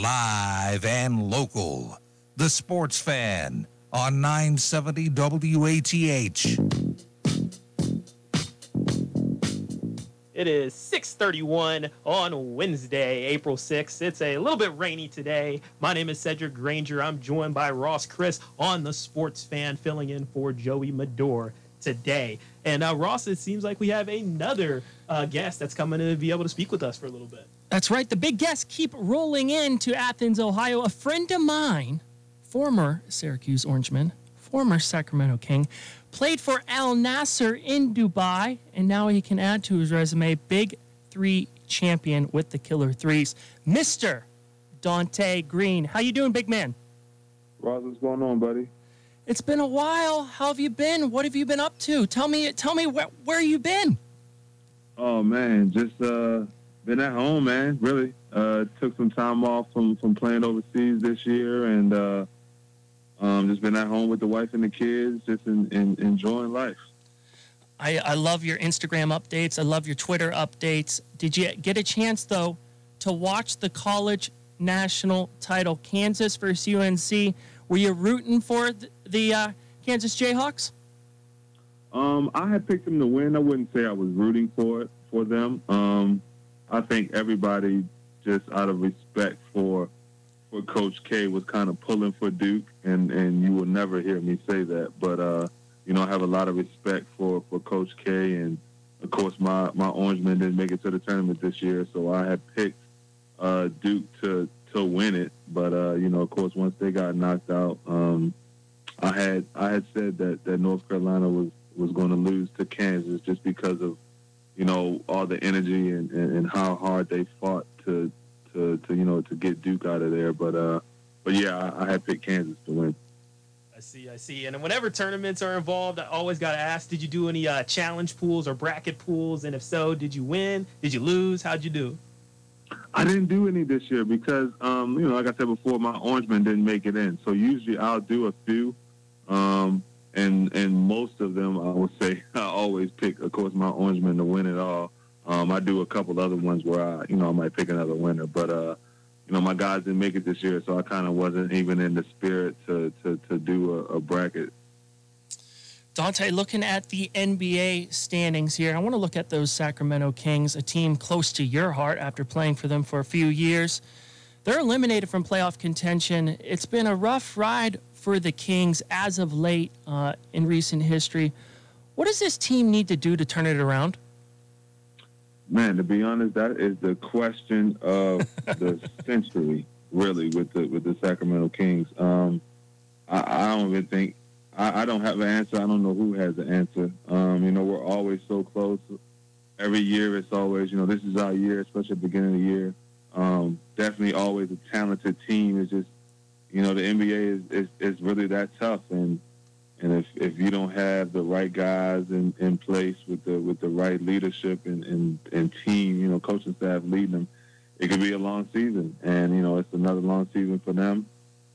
live and local. The Sports Fan on 970 WATH. It is 6:31 on Wednesday, April 6th. It's a little bit rainy today. My name is Sedric Granger. I'm joined by Ross Crist on the Sports Fan, filling in for Joey Medor today. And Ross, it seems like we have another guest that's coming to be able to speak with us for a little bit. That's right. The big guests keep rolling into Athens, Ohio. A friend of mine, former Syracuse Orangeman, former Sacramento King, played for Al Nasser in Dubai, and now he can add to his resume, Big Three champion with the Killer Threes, Mr. Donte Greene. How you doing, big man? Ross, what's going on, buddy? It's been a while. How have you been? What have you been up to? Tell me where you been. Oh, man, just been at home, man, really. Took some time off from playing overseas this year, and just been at home with the wife and the kids, just enjoying life. I love your Instagram updates. I love your Twitter updates. Did you get a chance, though, to watch the college national title, Kansas versus UNC? Were you rooting for the Kansas Jayhawks? I had picked them to win. I wouldn't say I was rooting for them. I think everybody, just out of respect for Coach K, was kind of pulling for Duke, and you will never hear me say that. But, I have a lot of respect for Coach K, and, of course, my Orangemen didn't make it to the tournament this year, so I had picked Duke to win it. But, of course, once they got knocked out, I had said that North Carolina was going to lose to Kansas just because of, all the energy and how hard they fought to get Duke out of there. But yeah, I had picked Kansas to win. I see. And whenever tournaments are involved, I always got to ask, did you do any challenge pools or bracket pools? And if so, did you win? Did you lose? How'd you do? I didn't do any this year because, like I said before, my Orangemen didn't make it in. So usually I'll do a few, and most of them, I would say, I always pick, of course, my Orangemen to win it all. I do a couple other ones where I might pick another winner, but my guys didn't make it this year, so I kind of wasn't even in the spirit to do a bracket. Donte, looking at the NBA standings here, I want to look at those Sacramento Kings, a team close to your heart after playing for them for a few years. They're eliminated from playoff contention. It's been a rough ride for the Kings as of late in recent history. What does this team need to do to turn it around? Man, to be honest, that is the question of the century, really, with the Sacramento Kings. I don't even think I don't have an answer. I don't know who has the answer. We're always so close. Every year, it's always, this is our year, especially at the beginning of the year. Definitely always a talented team. It's just, the NBA is really that tough, and if you don't have the right guys in place with the right leadership and team, coaching staff leading them, it could be a long season. And, it's another long season for them.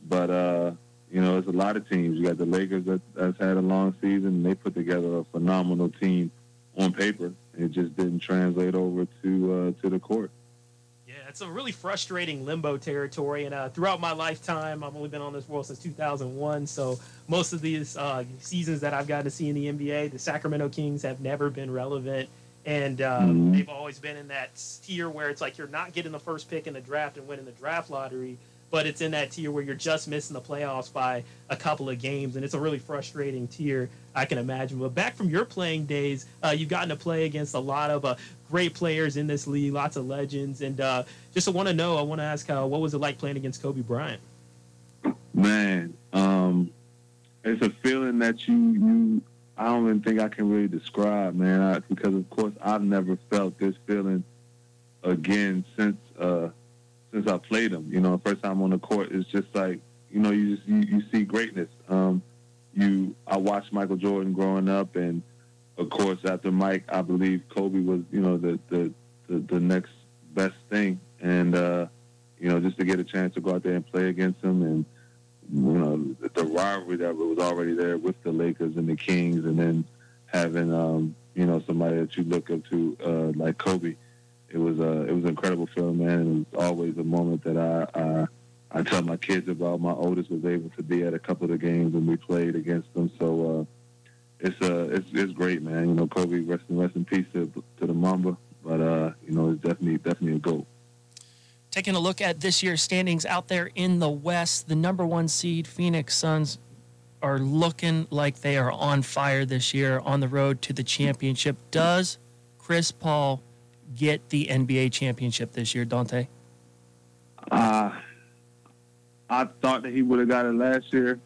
But, it's a lot of teams. You got the Lakers that's had a long season, and they put together a phenomenal team on paper. It just didn't translate over to the court. Yeah, it's a really frustrating limbo territory, and throughout my lifetime, I've only been on this world since 2001, so most of these seasons that I've gotten to see in the NBA, the Sacramento Kings have never been relevant, and they've always been in that tier where it's like you're not getting the first pick in the draft and winning the draft lottery, but it's in that tier where you're just missing the playoffs by a couple of games, and it's a really frustrating tier, I can imagine. But back from your playing days, you've gotten to play against a lot of great players in this league, lots of legends, and just I want to ask, what was it like playing against Kobe Bryant? Man, it's a feeling that you I don't even think I can really describe, man, because, of course, I've never felt this feeling again since I played him. The first time on the court, it's just like, you see greatness. I watched Michael Jordan growing up, and of course, after Mike, I believe Kobe was, the next best thing. And, just to get a chance to go out there and play against him, and, the rivalry that was already there with the Lakers and the Kings, and then having, somebody that you look up to like Kobe. It was an incredible feeling, man, and it was always a moment that I tell my kids about. My oldest was able to be at a couple of the games when we played against them. So it's great, man. You know, Kobe, rest in peace to the Mamba. But you know, it's definitely a GOAT. Taking a look at this year's standings out there in the West, the number 1 seed Phoenix Suns are looking like they are on fire this year on the road to the championship. Does Chris Paul get the NBA championship this year, Donte? I thought that he would have got it last year.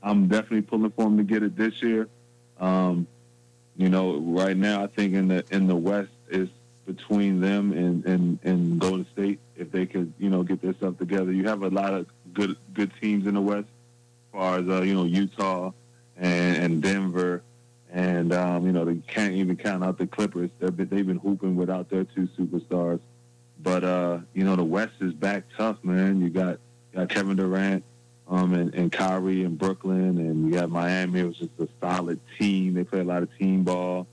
I'm definitely pulling for him to get it this year. You know, right now I think in the West is between them and Golden State. If they could, you know, get their stuff together. You have a lot of good teams in the West, as far as you know, Utah and Denver, and you know, they can't even count out the Clippers. They've been hooping without their 2 superstars. But you know, the West is back tough, man. You got Kevin Durant, and Kyrie in Brooklyn, and you got Miami. It was just a solid team. They play a lot of team ball.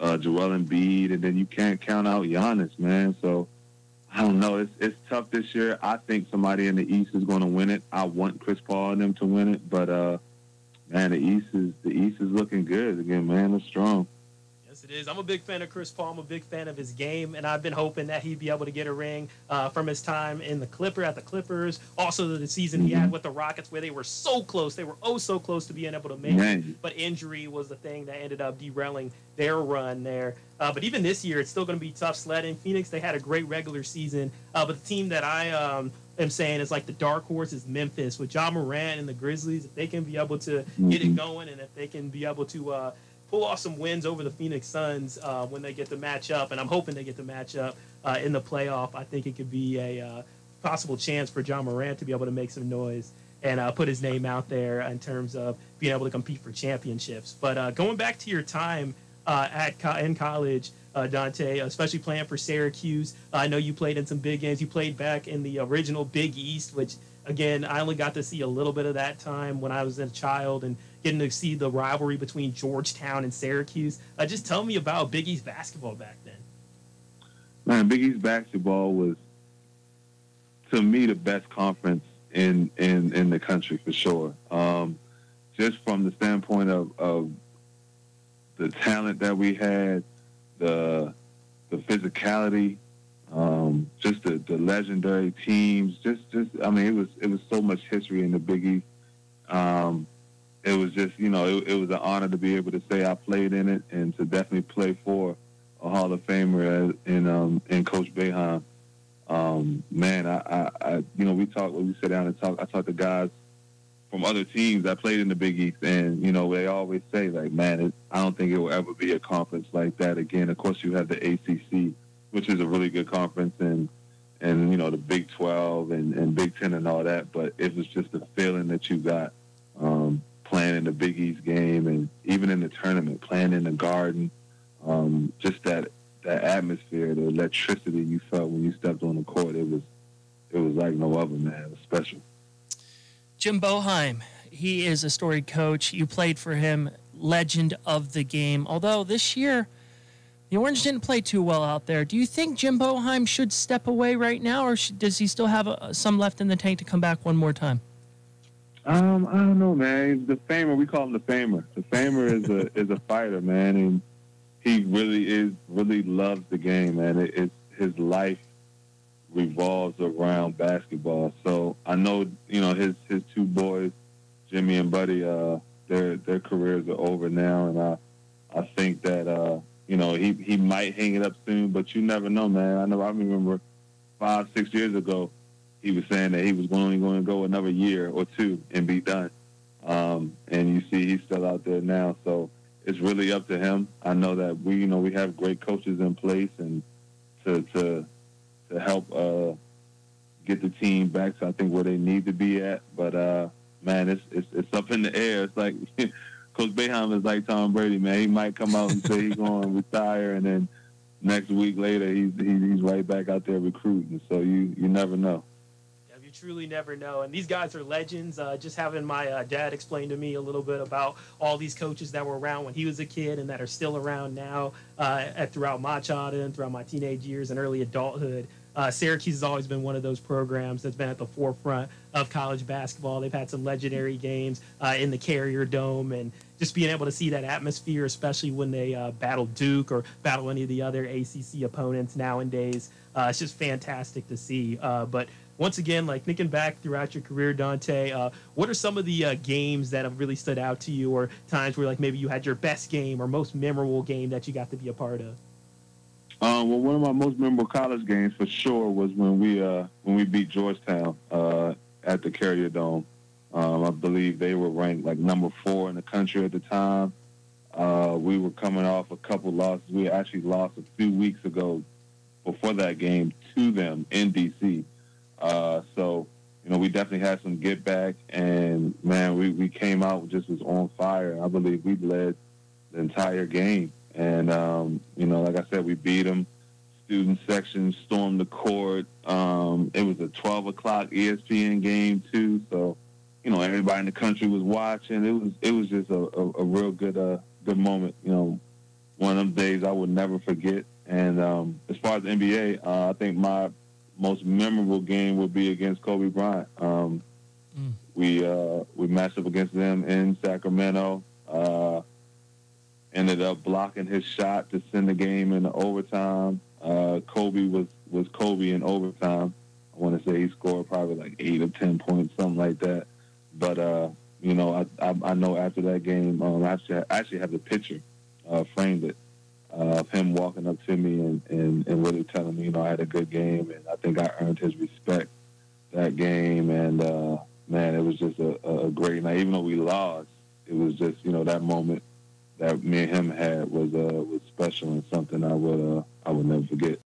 Joel Embiid, and then you can't count out Giannis, man. So I don't know. It's tough this year. I think somebody in the East is going to win it. I want Chris Paul and them to win it, but man, the East is looking good again, man. It's strong. Yes, it is. I'm a big fan of Chris Paul. I'm a big fan of his game, and I've been hoping that he'd be able to get a ring from his time at the Clippers. Also, the season he had with the Rockets, where they were so close. They were so close to being able to make it, but injury was the thing that ended up derailing their run there. But even this year, it's still going to be tough sledding. Phoenix, they had a great regular season, but the team that I am saying is like the dark horse is Memphis with Ja Morant and the Grizzlies. If they can be able to get it going, and if they can be able to pull off some wins over the Phoenix Suns when they get to match up, and I'm hoping they get to match up in the playoff. I think it could be a possible chance for Ja Morant to be able to make some noise and put his name out there in terms of being able to compete for championships. But going back to your time in college, Donte, especially playing for Syracuse, I know you played in some big games. You played back in the original Big East, which, again, I only got to see a little bit of that time when I was a child, and getting to see the rivalry between Georgetown and Syracuse. Just tell me about Big East basketball back then. Man, Big East basketball was, to me, the best conference in the country for sure. Just from the standpoint of the talent that we had, the physicality, just the legendary teams. Just I mean, it was so much history in the Big East. It was just, you know, it was an honor to be able to say I played in it, and to definitely play for a Hall of Famer in Coach Boeheim. Man, I you know, we sit down and talk. I talk to guys from other teams that played in the Big East, and you know, they always say, like, man, I don't think it will ever be a conference like that again. Of course, you have the ACC, which is a really good conference, and you know, the Big 12 and Big 10 and all that. But it was just the feeling that you got playing in the Big East game, and even in the tournament, playing in the Garden. Just that atmosphere, the electricity you felt when you stepped on the court. It was like no other, man. It was special. Jim Boeheim, he is a storied coach. You played for him, legend of the game. Although this year, the Orange didn't play too well out there. Do you think Jim Boeheim should step away right now, or does he still have some left in the tank to come back one more time? I don't know, man. He's the Famer. We call him the Famer. The Famer is a fighter, man, and he really loves the game, man. His life revolves around basketball. So I know, you know, his 2 boys, Jimmy and Buddy, their careers are over now, and I think that you know, he might hang it up soon, but you never know, man. I remember 5-6 years ago, he was saying that he was only going to go another year or 2 and be done. And you see he's still out there now, so it's really up to him. I know that we have great coaches in place, and to help get the team back to, I think, where they need to be at. But man, it's up in the air. It's like Coach Boeheim is like Tom Brady, man. He might come out and say he's going to retire, and then next week later he's right back out there recruiting. So you never know. You truly never know. And these guys are legends. Just having my dad explain to me a little bit about all these coaches that were around when he was a kid and that are still around now throughout my childhood and throughout my teenage years and early adulthood. Syracuse has always been one of those programs that's been at the forefront of college basketball. They've had some legendary games in the Carrier Dome, and just being able to see that atmosphere, especially when they battle Duke or battle any of the other ACC opponents nowadays, it's just fantastic to see. But once again, like thinking back throughout your career, Donte, what are some of the games that have really stood out to you, or times where like maybe you had your best game or most memorable game that you got to be a part of? Well, one of my most memorable college games for sure was when we beat Georgetown at the Carrier Dome. I believe they were ranked like number 4 in the country at the time. We were coming off a couple losses. We actually lost a few weeks ago before that game to them in D.C. So, we definitely had some get back, and man, we came out just was on fire. I believe we led the entire game. And, like I said, we beat them. Student section stormed the court. It was a 12 o'clock ESPN game too. So, everybody in the country was watching. It was just a real good moment. One of them days I would never forget. And as far as the NBA, I think my most memorable game would be against Kobe Bryant. We matched up against them in Sacramento. Ended up blocking his shot to send the game into overtime. Kobe was Kobe in overtime. I want to say he scored probably like 8 or 10 points, something like that. But I know after that game, I actually have the picture, framed it, of him walking up to me and really telling me, I had a good game, and I think I earned his respect that game. And man, it was just a great night. Even though we lost, it was just that moment that me and him had was special and something I would never forget.